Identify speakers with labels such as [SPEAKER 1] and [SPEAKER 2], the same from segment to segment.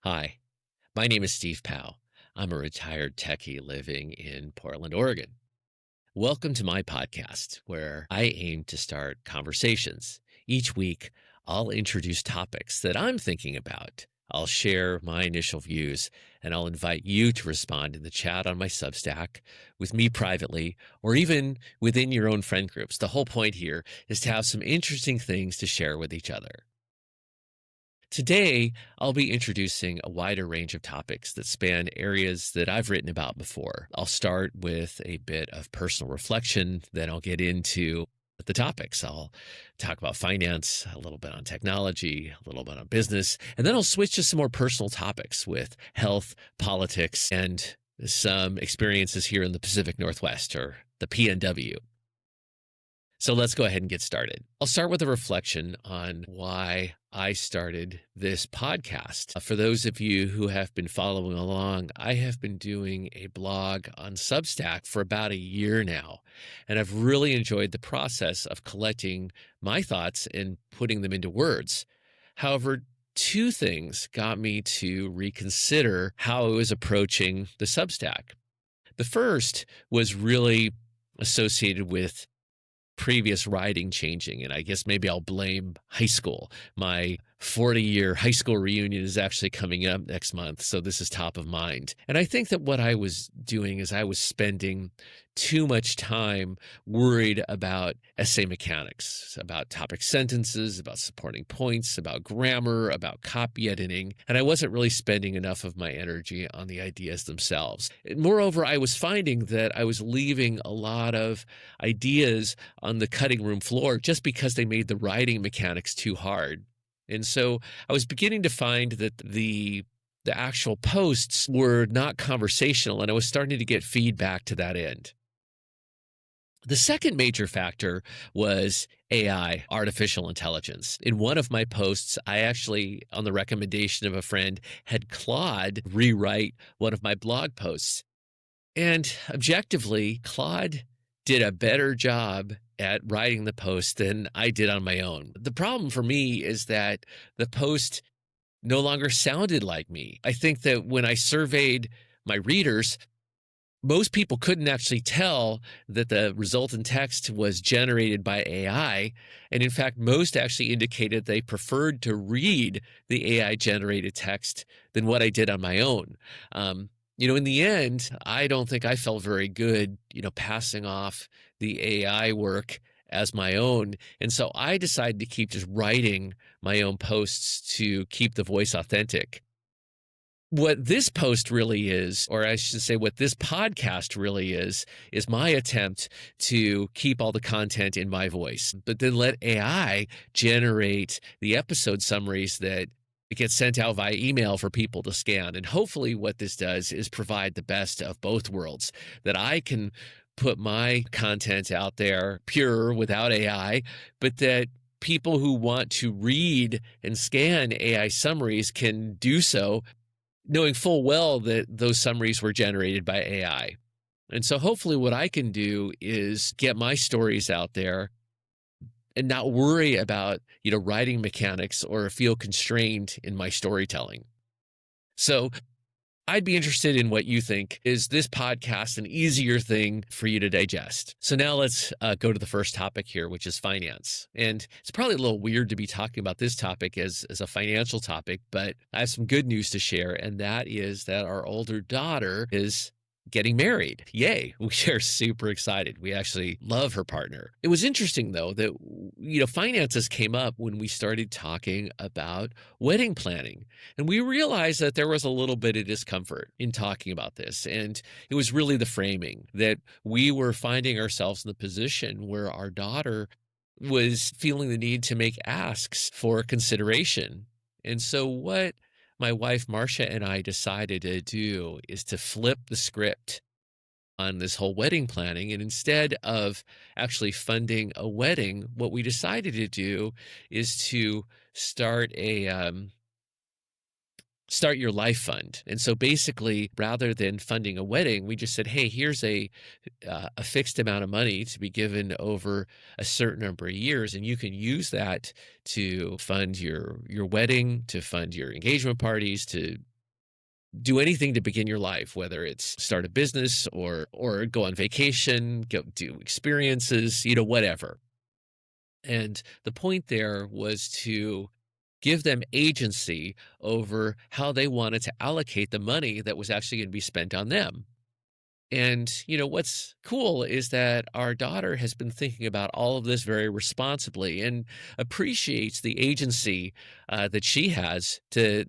[SPEAKER 1] Hi, my name is Steve Powell. I'm a retired techie living in Portland, Oregon. Welcome to my podcast, where I aim to start conversations. Each week, I'll introduce topics that I'm thinking about. I'll share my initial views, and I'll invite you to respond in the chat on my Substack, with me privately, or even within your own friend groups. The whole point here is to have some interesting things to share with each other. Today, I'll be introducing a wider range of topics that span areas that I've written about before. I'll start with a bit of personal reflection, then I'll get into the topics. I'll talk about finance, a little bit on technology, a little bit on business, and then I'll switch to some more personal topics with health, politics, and some experiences here in the Pacific Northwest, or the PNW. So let's go ahead and get started. I'll start with a reflection on why I started this podcast. For those of you who have been following along, I have been doing a blog on Substack for about a year now, and I've really enjoyed the process of collecting my thoughts and putting them into words. However, two things got me to reconsider how I was approaching the Substack. The first was really associated with previous writing changing. And I guess maybe I'll blame high school. My 40-year high school reunion is actually coming up next month, so this is top of mind. And I think that what I was doing is I was spending too much time worried about essay mechanics, about topic sentences, about supporting points, about grammar, about copy editing, and I wasn't really spending enough of my energy on the ideas themselves. Moreover, I was finding that I was leaving a lot of ideas on the cutting room floor just because they made the writing mechanics too hard. And so I was beginning to find that the actual posts were not conversational, and I was starting to get feedback to that end. The second major factor was AI, artificial intelligence. In one of my posts, I actually, on the recommendation of a friend, had Claude rewrite one of my blog posts. And objectively, Claude did a better job at writing the post than I did on my own. The problem for me is that the post no longer sounded like me. I think that when I surveyed my readers, most people couldn't actually tell that the resultant text was generated by AI. And in fact, most actually indicated they preferred to read the AI generated text than what I did on my own. In the end, I don't think I felt very good, passing off the AI work as my own. And so I decided to keep just writing my own posts to keep the voice authentic. What this post really is, or I should say what this podcast really is my attempt to keep all the content in my voice, but then let AI generate the episode summaries that it gets sent out via email for people to scan. And hopefully what this does is provide the best of both worlds, that I can put my content out there pure without AI, but that people who want to read and scan AI summaries can do so knowing full well that those summaries were generated by AI. And so hopefully what I can do is get my stories out there and not worry about, writing mechanics or feel constrained in my storytelling. So I'd be interested in what you think. Is this podcast an easier thing for you to digest? So now let's go to the first topic here, which is finance. And it's probably a little weird to be talking about this topic as a financial topic, but I have some good news to share, and that is that our older daughter is getting married. Yay. We are super excited. We actually love her partner. It was interesting, though, that, finances came up when we started talking about wedding planning. And we realized that there was a little bit of discomfort in talking about this. And it was really the framing, that we were finding ourselves in the position where our daughter was feeling the need to make asks for consideration. And so what my wife, Marcia, and I decided to do is to flip the script on this whole wedding planning. And instead of actually funding a wedding, what we decided to do is to start start your life fund. And so basically, rather than funding a wedding, we just said, hey, here's a fixed amount of money to be given over a certain number of years, and you can use that to fund your wedding, to fund your engagement parties, to do anything to begin your life, whether it's start a business or go on vacation, go do experiences, whatever. And the point there was to give them agency over how they wanted to allocate the money that was actually going to be spent on them. And, what's cool is that our daughter has been thinking about all of this very responsibly and appreciates the agency that she has to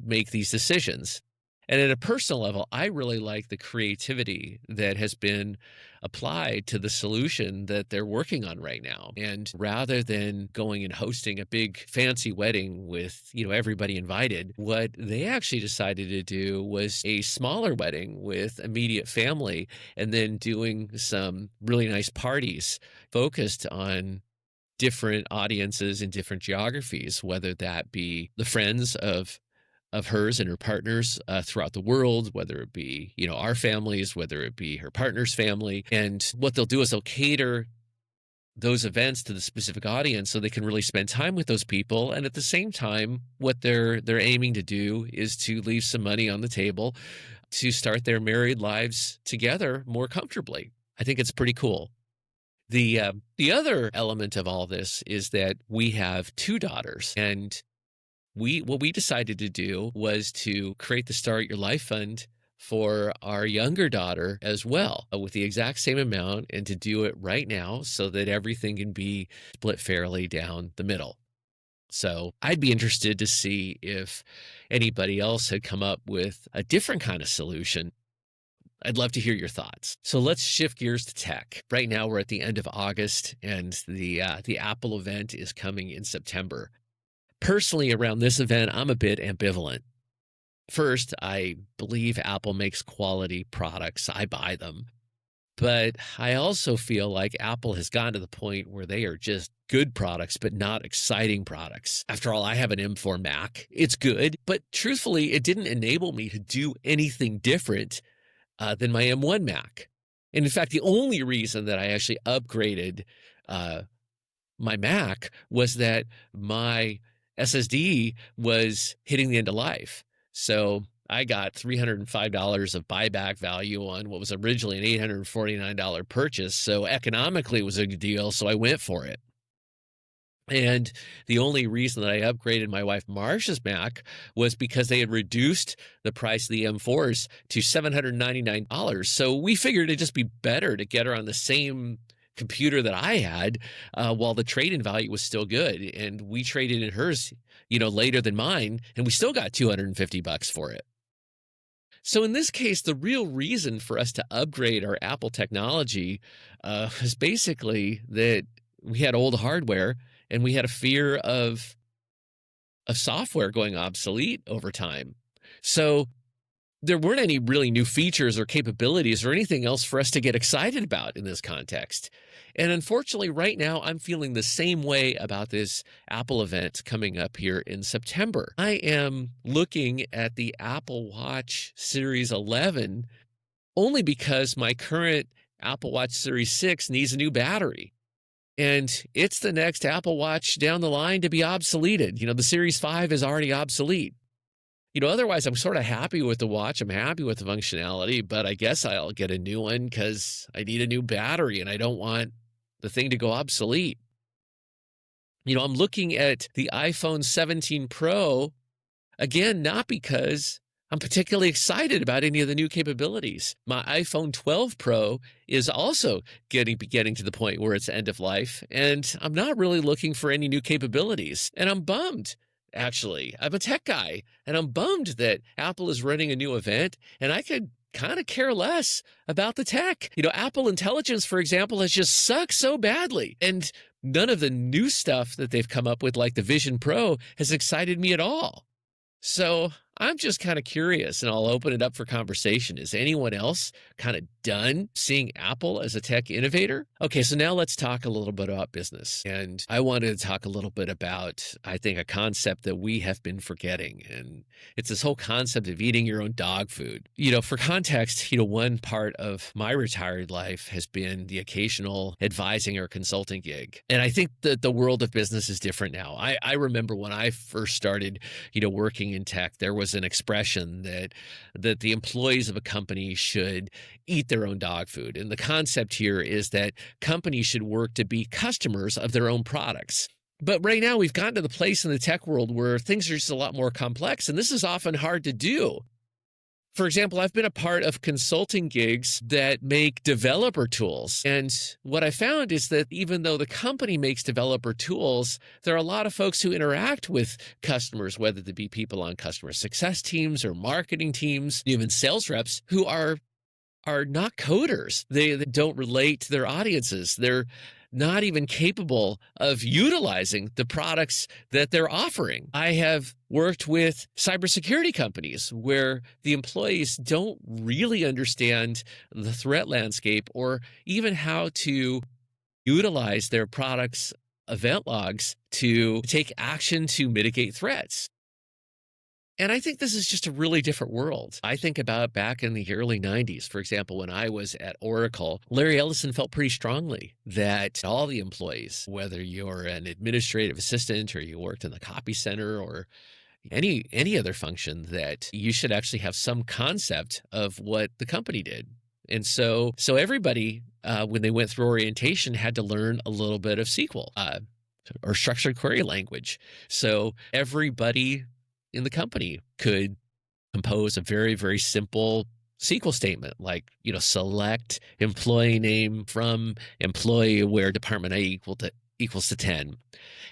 [SPEAKER 1] make these decisions. And at a personal level, I really like the creativity that has been applied to the solution that they're working on right now. And rather than going and hosting a big fancy wedding with, everybody invited, what they actually decided to do was a smaller wedding with immediate family and then doing some really nice parties focused on different audiences in different geographies, whether that be the friends of hers and her partners throughout the world, whether it be, our families, whether it be her partner's family. And what they'll do is they'll cater those events to the specific audience so they can really spend time with those people. And at the same time, what they're aiming to do is to leave some money on the table to start their married lives together more comfortably. I think it's pretty cool. The other element of all this is that we have two daughters, and what we decided to do was to create the Start Your Life Fund for our younger daughter as well, with the exact same amount, and to do it right now so that everything can be split fairly down the middle. So I'd be interested to see if anybody else had come up with a different kind of solution. I'd love to hear your thoughts. So let's shift gears to tech. Right now we're at the end of August, and the Apple event is coming in September. Personally, around this event, I'm a bit ambivalent. First, I believe Apple makes quality products. I buy them. But I also feel like Apple has gotten to the point where they are just good products, but not exciting products. After all, I have an M4 Mac. It's good, but truthfully, it didn't enable me to do anything different than my M1 Mac. And in fact, the only reason that I actually upgraded my Mac was that my SSD was hitting the end of life. So I got $305 of buyback value on what was originally an $849 purchase. So economically it was a good deal. So I went for it. And the only reason that I upgraded my wife Marsha's Mac was because they had reduced the price of the M4s to $799. So we figured it'd just be better to get her on the same computer that I had while the trade-in value was still good. And we traded in hers, later than mine, and we still got $250 for it. So in this case, the real reason for us to upgrade our Apple technology was basically that we had old hardware and we had a fear of software going obsolete over time. So there weren't any really new features or capabilities or anything else for us to get excited about in this context. And unfortunately, right now, I'm feeling the same way about this Apple event coming up here in September. I am looking at the Apple Watch Series 11 only because my current Apple Watch Series 6 needs a new battery. And it's the next Apple Watch down the line to be obsoleted. The Series 5 is already obsolete. Otherwise, I'm sort of happy with the watch. I'm happy with the functionality, but I guess I'll get a new one because I need a new battery and I don't want the thing to go obsolete. I'm looking at the iPhone 17 Pro, again, not because I'm particularly excited about any of the new capabilities. My iPhone 12 Pro is also getting to the point where it's end of life, and I'm not really looking for any new capabilities. And I'm bummed, actually. I'm a tech guy, and I'm bummed that Apple is running a new event, and I could kind of care less about the tech. Apple Intelligence, for example, has just sucked so badly, and none of the new stuff that they've come up with, like the Vision Pro, has excited me at all. So I'm just kind of curious, and I'll open it up for conversation. Is anyone else kind of done seeing Apple as a tech innovator. Okay, so now let's talk a little bit about business. And I wanted to talk a little bit about, I think, a concept that we have been forgetting. And it's this whole concept of eating your own dog food. For context, one part of my retired life has been the occasional advising or consulting gig. And I think that the world of business is different now. I remember when I first started, working in tech, there was an expression that the employees of a company should eat their own dog food. And the concept here is that companies should work to be customers of their own products. But right now we've gotten to the place in the tech world where things are just a lot more complex, and this is often hard to do. For example, I've been a part of consulting gigs that make developer tools. And what I found is that even though the company makes developer tools, there are a lot of folks who interact with customers, whether they be people on customer success teams or marketing teams, even sales reps, who are not coders. They don't relate to their audiences. They're not even capable of utilizing the products that they're offering. I have worked with cybersecurity companies where the employees don't really understand the threat landscape or even how to utilize their products' event logs to take action to mitigate threats. And I think this is just a really different world. I think about back in the early 90s, for example, when I was at Oracle, Larry Ellison felt pretty strongly that all the employees, whether you're an administrative assistant or you worked in the copy center or any other function, that you should actually have some concept of what the company did. And so everybody, when they went through orientation, had to learn a little bit of SQL or structured query language. So everybody in the company could compose a very, very simple SQL statement, like, select employee name from employee where department A equals to 10.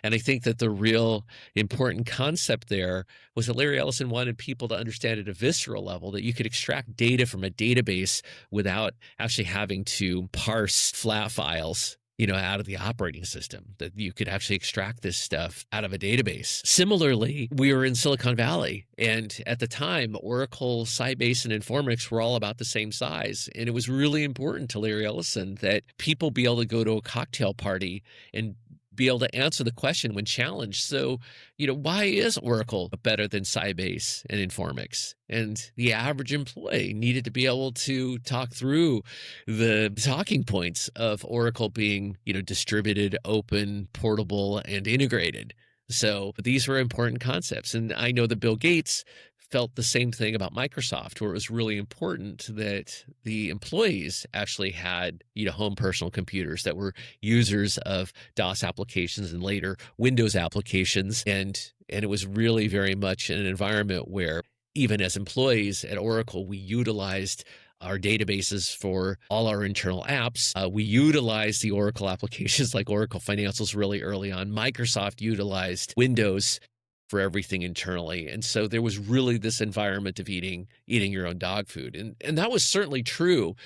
[SPEAKER 1] And I think that the real important concept there was that Larry Ellison wanted people to understand at a visceral level that you could extract data from a database without actually having to parse flat files out of the operating system, that you could actually extract this stuff out of a database. Similarly, we were in Silicon Valley, and at the time, Oracle, Sybase, and Informix were all about the same size. And it was really important to Larry Ellison that people be able to go to a cocktail party and be able to answer the question when challenged. So, why is Oracle better than Sybase and Informix? And the average employee needed to be able to talk through the talking points of Oracle being, distributed, open, portable, and integrated. So these were important concepts. And I know that Bill Gates felt the same thing about Microsoft, where it was really important that the employees actually had, home personal computers that were users of DOS applications and later Windows applications. And it was really very much in an environment where even as employees at Oracle, we utilized our databases for all our internal apps. We utilized the Oracle applications like Oracle Financials really early on. Microsoft utilized Windows for everything internally. And so there was really this environment of eating your own dog food. And that was certainly true,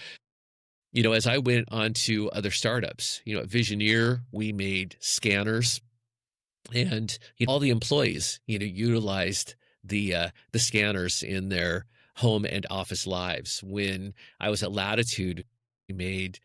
[SPEAKER 1] as I went on to other startups. At Visioneer, we made scanners, and all the employees, utilized the scanners in their home and office lives. When I was at Latitude, we made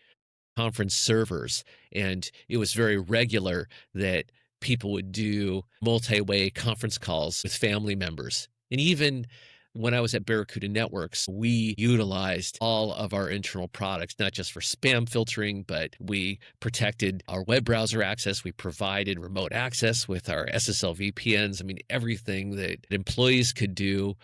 [SPEAKER 1] conference servers, and it was very regular that people would do multi-way conference calls with family members. And even when I was at Barracuda Networks, we utilized all of our internal products, not just for spam filtering, but we protected our web browser access. We provided remote access with our SSL VPNs. I mean, everything that employees could do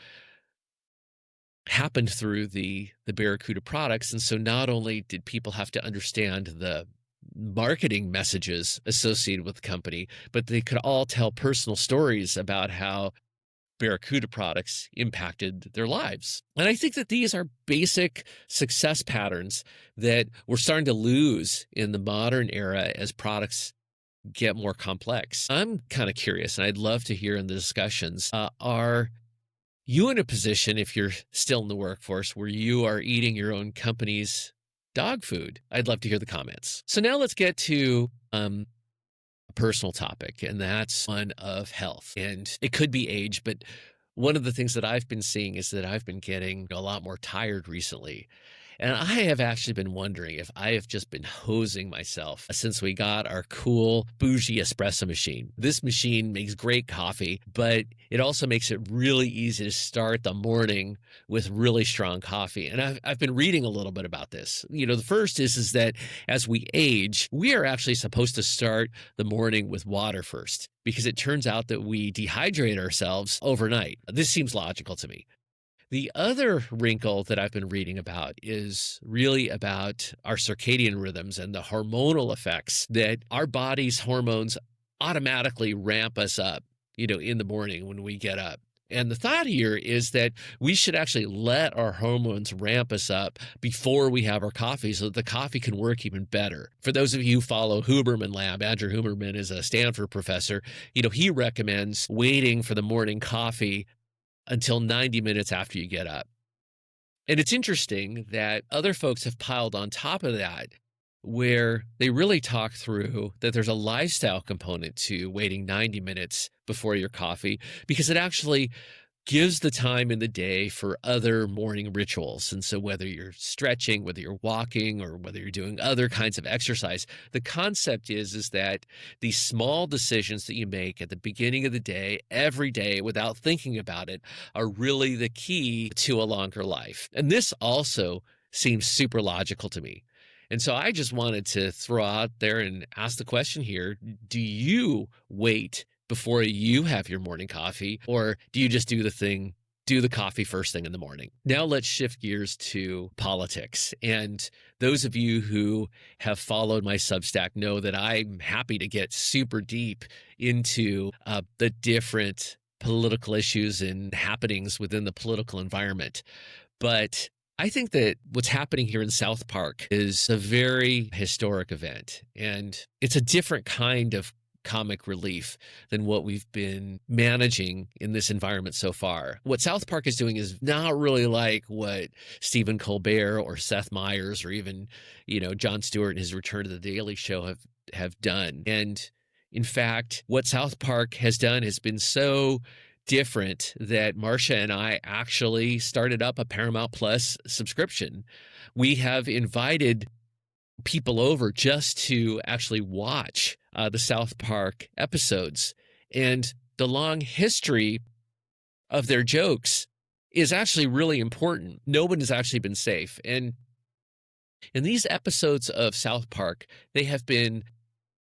[SPEAKER 1] happened through the Barracuda products. And so not only did people have to understand the marketing messages associated with the company, but they could all tell personal stories about how Barracuda products impacted their lives. And I think that these are basic success patterns that we're starting to lose in the modern era as products get more complex. I'm kind of curious, and I'd love to hear in the discussions, are you in a position, if you're still in the workforce, where you are eating your own company's dog food? I'd love to hear the comments. So now let's get to a personal topic, and that's one of health. And it could be age, but one of the things that I've been seeing is that I've been getting a lot more tired recently. And I have actually been wondering if I have just been hosing myself since we got our cool, bougie espresso machine. This machine makes great coffee, but it also makes it really easy to start the morning with really strong coffee. And I've been reading a little bit about this. The first is that as we age, we are actually supposed to start the morning with water first, because it turns out that we dehydrate ourselves overnight. This seems logical to me. The other wrinkle that I've been reading about is really about our circadian rhythms and the hormonal effects that our body's hormones automatically ramp us up, in the morning when we get up. And the thought here is that we should actually let our hormones ramp us up before we have our coffee so that the coffee can work even better. For those of you who follow Huberman Lab, Andrew Huberman is a Stanford professor. He recommends waiting for the morning coffee until 90 minutes after you get up. And it's interesting that other folks have piled on top of that, where they really talk through that there's a lifestyle component to waiting 90 minutes before your coffee, because it actually gives the time in the day for other morning rituals. And so whether you're stretching, whether you're walking, or whether you're doing other kinds of exercise, the concept is that these small decisions that you make at the beginning of the day, every day, without thinking about it, are really the key to a longer life. And this also seems super logical to me. And so I just wanted to throw out there and ask the question here: do you wait before you have your morning coffee, or do you just do the coffee first thing in the morning? Now let's shift gears to politics. And those of you who have followed my Substack know that I'm happy to get super deep into the different political issues and happenings within the political environment. But I think that what's happening here in South Park is a very historic event, and it's a different kind of comic relief than what we've been managing in this environment so far. What South Park is doing is not really like what Stephen Colbert or Seth Meyers or even, Jon Stewart and his Return to the Daily Show have done. And in fact, what South Park has done has been so different that Marcia and I actually started up a Paramount Plus subscription. We have invited people over just to actually watch the South Park episodes. And the long history of their jokes is actually really important. No one has actually been safe. And in these episodes of South Park, they have been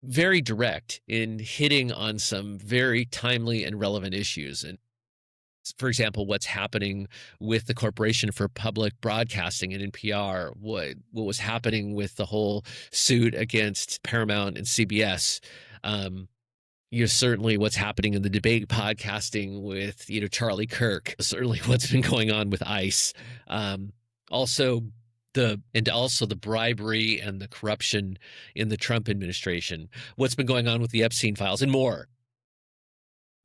[SPEAKER 1] very direct in hitting on some very timely and relevant issues. And for example, what's happening with the Corporation for Public Broadcasting and NPR, what was happening with the whole suit against Paramount and CBS. Certainly what's happening in the debate podcasting with, Charlie Kirk, certainly what's been going on with ICE. Also the bribery and the corruption in the Trump administration, what's been going on with the Epstein files, and more.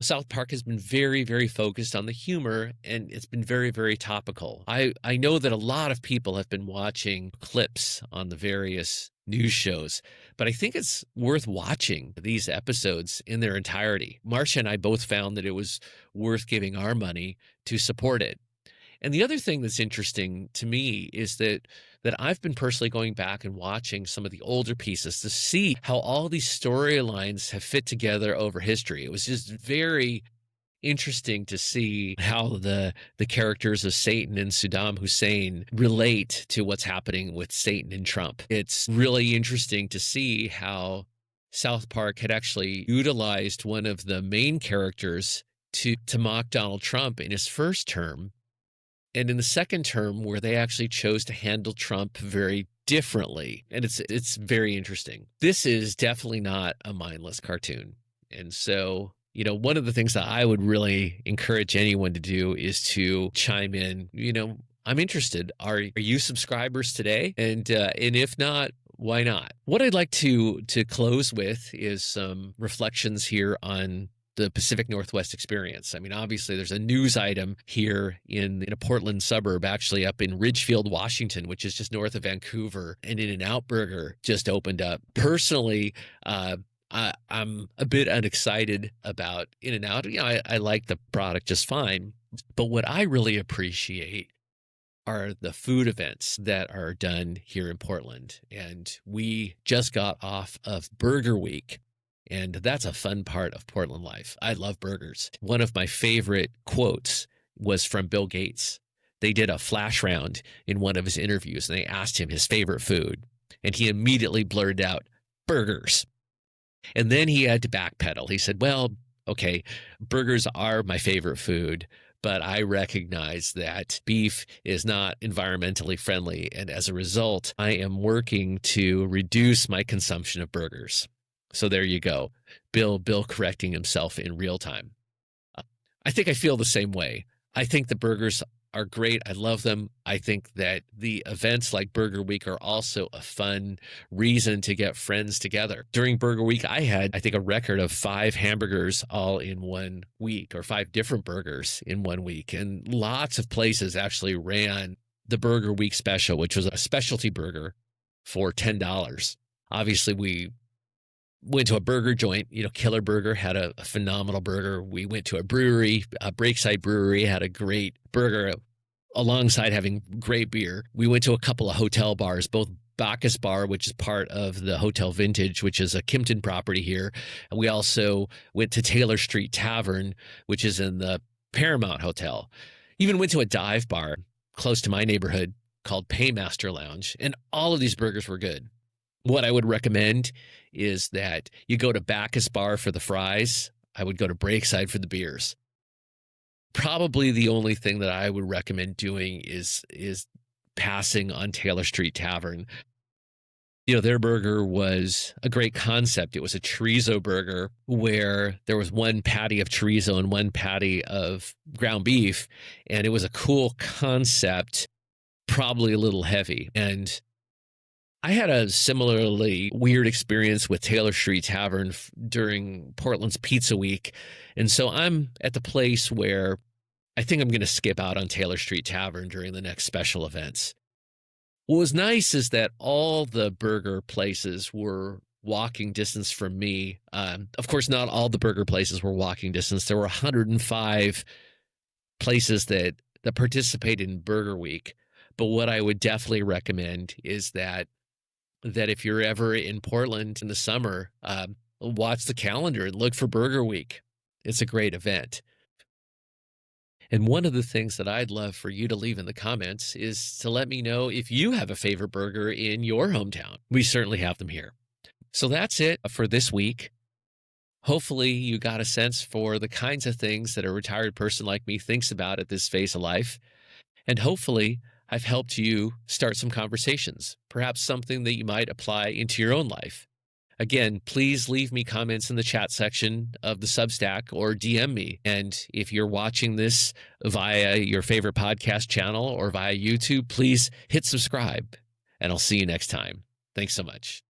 [SPEAKER 1] South Park has been very, very focused on the humor, and it's been very, very topical. I know that a lot of people have been watching clips on the various news shows, but I think it's worth watching these episodes in their entirety. Marcia and I both found that it was worth giving our money to support it. And the other thing that's interesting to me is that I've been personally going back and watching some of the older pieces to see how all these storylines have fit together over history. It was just very interesting to see how the characters of Satan and Saddam Hussein relate to what's happening with Satan and Trump. It's really interesting to see how South Park had actually utilized one of the main characters to mock Donald Trump in his first term. And in the second term, where they actually chose to handle Trump very differently. And it's very interesting. This is definitely not a mindless cartoon. And so, one of the things that I would really encourage anyone to do is to chime in. I'm interested. Are you subscribers today? And if not, why not? What I'd like to close with is some reflections here on the Pacific Northwest experience. I mean, obviously, there's a news item here in a Portland suburb, actually up in Ridgefield, Washington, which is just north of Vancouver, and In-N-Out Burger just opened up. Personally, I'm a bit unexcited about In-N-Out. I like the product just fine, but what I really appreciate are the food events that are done here in Portland. And we just got off of Burger Week. And that's a fun part of Portland life. I love burgers. One of my favorite quotes was from Bill Gates. They did a flash round in one of his interviews, and they asked him his favorite food. And he immediately blurted out, burgers. And then he had to backpedal. He said, well, okay, burgers are my favorite food, but I recognize that beef is not environmentally friendly. And as a result, I am working to reduce my consumption of burgers. So there you go. Bill correcting himself in real time. I think I feel the same way. I think the burgers are great. I love them. I think that the events like Burger Week are also a fun reason to get friends together. During Burger Week, I had, I think, a record of 5 hamburgers all in 1 week, or 5 different burgers in 1 week. And lots of places actually ran the Burger Week special, which was a specialty burger for $10. Obviously, we went to a burger joint, Killer Burger had a phenomenal burger. We went to a brewery, Breakside Brewery had a great burger alongside having great beer. We went to a couple of hotel bars, both Bacchus Bar, which is part of the Hotel Vintage, which is a Kimpton property here. And we also went to Taylor Street Tavern, which is in the Paramount Hotel. Even went to a dive bar close to my neighborhood called Paymaster Lounge. And all of these burgers were good. What I would recommend is that you go to Bacchus Bar for the fries. I would go to Breakside for the beers. Probably the only thing that I would recommend doing is passing on Taylor Street Tavern. Their burger was a great concept. It was a chorizo burger where there was 1 patty of chorizo and 1 patty of ground beef. And it was a cool concept, probably a little heavy. And I had a similarly weird experience with Taylor Street Tavern during Portland's Pizza Week. And so I'm at the place where I think I'm going to skip out on Taylor Street Tavern during the next special events. What was nice is that all the burger places were walking distance from me. Of course, not all the burger places were walking distance. There were 105 places that participated in Burger Week. But what I would definitely recommend is that if you're ever in Portland in the summer, watch the calendar and look for Burger Week. It's a great event. And one of the things that I'd love for you to leave in the comments is to let me know if you have a favorite burger in your hometown. We certainly have them here. So that's it for this week. Hopefully you got a sense for the kinds of things that a retired person like me thinks about at this phase of life. And hopefully I've helped you start some conversations, perhaps something that you might apply into your own life. Again, please leave me comments in the chat section of the Substack or DM me. And if you're watching this via your favorite podcast channel or via YouTube, please hit subscribe. And I'll see you next time. Thanks so much.